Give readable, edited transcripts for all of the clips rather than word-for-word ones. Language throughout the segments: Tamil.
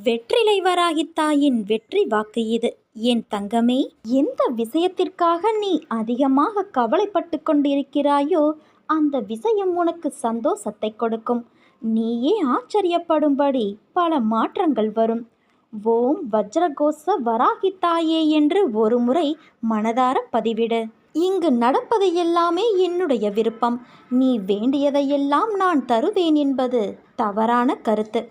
வெற்றிலை வராகி தாயின் வெற்றி வாக்கு இது. என் தங்கமே, எந்த விஷயத்திற்காக நீ அதிகமாக கவலைப்பட்டு கொண்டிருக்கிறாயோ அந்த விஷயம் உனக்கு சந்தோஷத்தை கொடுக்கும். நீயே ஆச்சரியப்படும்படி பல மாற்றங்கள் வரும். ஓம் வஜ்ரகோச வராகி தாயே என்று ஒரு முறை மனதார பதிவிடு. இங்கு நடப்பது எல்லாமே என்னுடைய விருப்பம். நீ வேண்டியதையெல்லாம் நான் தருவேன் என்பது தவறான கருத்து.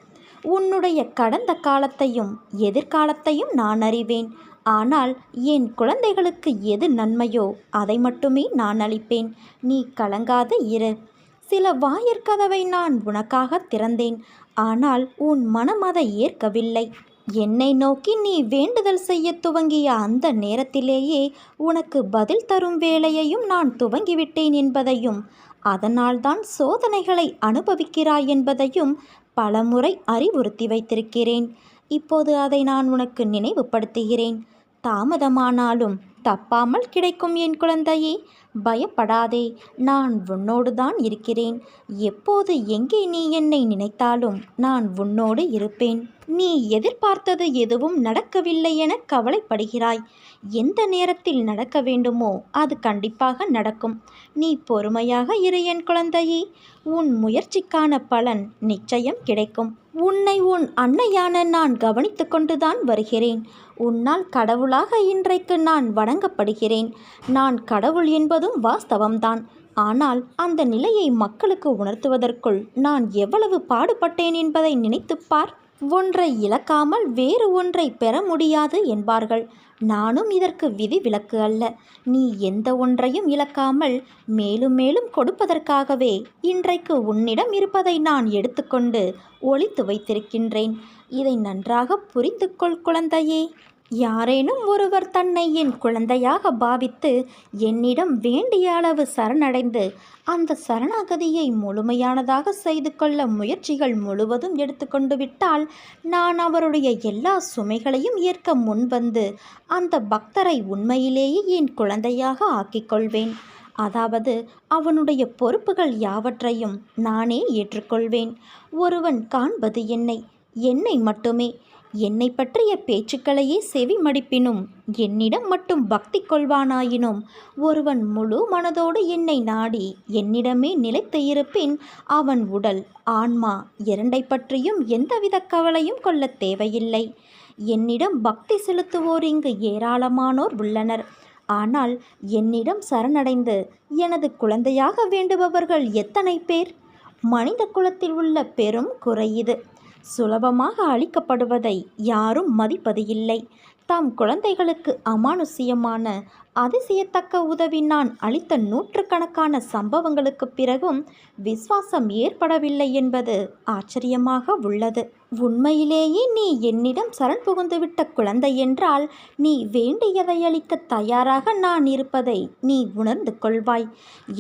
உன்னுடைய கடந்த காலத்தையும் எதிர்காலத்தையும் நான் அறிவேன். ஆனால் என் குழந்தைகளுக்கு எது நன்மையோ அதை மட்டுமே நான் அளிப்பேன். நீ கலங்காத இரு. சில வாயிற்கதவை நான் உனக்காக திறந்தேன். ஆனால் உன் மனம் அதை ஏற்கவில்லை. என்னை நோக்கி நீ வேண்டுதல் செய்ய துவங்கிய அந்த நேரத்திலேயே உனக்கு பதில் தரும் வேலையையும் நான் துவங்கிவிட்டேன் என்பதையும், அதனால்தான் சோதனைகளை அனுபவிக்கிறாய் என்பதையும் பலமுறை அறிவுறுத்தி வைத்திருக்கிறேன். இப்போது அதை நான் உனக்கு நினைவுபடுத்துகிறேன். தாமதமானாலும் தப்பாமல் கிடைக்கும் என் குழந்தையே. பயப்படாதே, நான் உன்னோடு தான் இருக்கிறேன். எப்போது எங்கே நீ என்னை நினைத்தாலும் நான் உன்னோடு இருப்பேன். நீ எதிர்பார்த்தது எதுவும் நடக்கவில்லை என கவலைப்படுகிறாய். எந்த நேரத்தில் நடக்க வேண்டுமோ அது கண்டிப்பாக நடக்கும். நீ பொறுமையாக இரு என் குழந்தையே. உன் முயற்சிக்கான பலன் நிச்சயம் கிடைக்கும். உன்னை உன் அன்னையான நான் கவனித்து கொண்டுதான் வருகிறேன். உன்னால் கடவுளாக இன்றைக்கு நான் வணங்கப்படுகிறேன். நான் கடவுள் என்பதும் வாஸ்தவம்தான். ஆனால் அந்த நிலையை மக்களுக்கு உணர்த்துவதற்குள் நான் எவ்வளவு பாடுபட்டேன் என்பதை நினைத்துப்பார். ஒன்றை இழக்காமல் வேறு ஒன்றை பெற முடியாது என்பார்கள். நானும் இதற்கு விதிவிலக்கு அல்ல. நீ எந்த ஒன்றையும் இழக்காமல் மேலும் மேலும் கொடுப்பதற்காகவே இன்றைக்கு உன்னிடம் இருப்பதை நான் எடுத்துக்கொண்டு ஒளித்து வைத்திருக்கின்றேன். இதை நன்றாக புரிந்து கொள் குழந்தையே. யாரேனும் ஒருவர் தன்னை என் குழந்தையாக பாவித்து என்னிடம் வேண்டிய அளவு சரணடைந்து அந்த சரணாகதியை முழுமையானதாக செய்து கொள்ள முயற்சிகள் முழுவதும் எடுத்துக்கொண்டு விட்டால் நான் அவருடைய எல்லா சுமைகளையும் ஏற்க முன்வந்து அந்த பக்தரை உண்மையிலேயே என் குழந்தையாக ஆக்கிக்கொள்வேன். அதாவது அவனுடைய பொறுப்புகள் யாவற்றையும் நானே ஏற்றுக்கொள்வேன். ஒருவன் காண்பது என்னை மட்டுமே. என்னை பற்றிய பேச்சுக்களையே செவி மடிப்பினும் என்னிடம் மட்டும் பக்தி கொள்வானாயினும் ஒருவன் முழு மனதோடு என்னை நாடி என்னிடமே நிலைத்து இருப்பின் அவன் உடல் ஆன்மா இரண்டை பற்றியும் எந்தவித கவலையும் கொள்ள தேவையில்லை. என்னிடம் பக்தி செலுத்துவோர் இங்கு ஏராளமானோர் உள்ளனர். ஆனால் என்னிடம் சரணடைந்து எனது குழந்தையாக வேண்டுபவர்கள் எத்தனை பேர்? மனித குலத்தில் உள்ள பெரும் குறை இது. சுலபமாக அளிக்கப்படுவதை யாரும் மதிப்பது இல்லை. தம் குழந்தைகளுக்கு அமானுஷ்யமான அதிசயத்தக்க உதவி நான் அளித்த நூற்றுக்கணக்கான சம்பவங்களுக்கு பிறகும் விசுவாசம் ஏற்படவில்லை என்பது ஆச்சரியமாக உள்ளது. உண்மையிலேயே நீ என்னிடம் சரண் புகுந்துவிட்ட குழந்தை என்றால் நீ வேண்டியதை அளிக்க தயாராக நான் இருப்பதை நீ உணர்ந்து கொள்வாய்.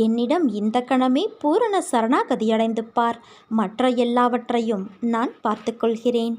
என்னிடம் இந்த கணமே பூரண சரணாகதியடைந்து பார். மற்ற எல்லாவற்றையும் நான் பார்த்து கொள்கிறேன்.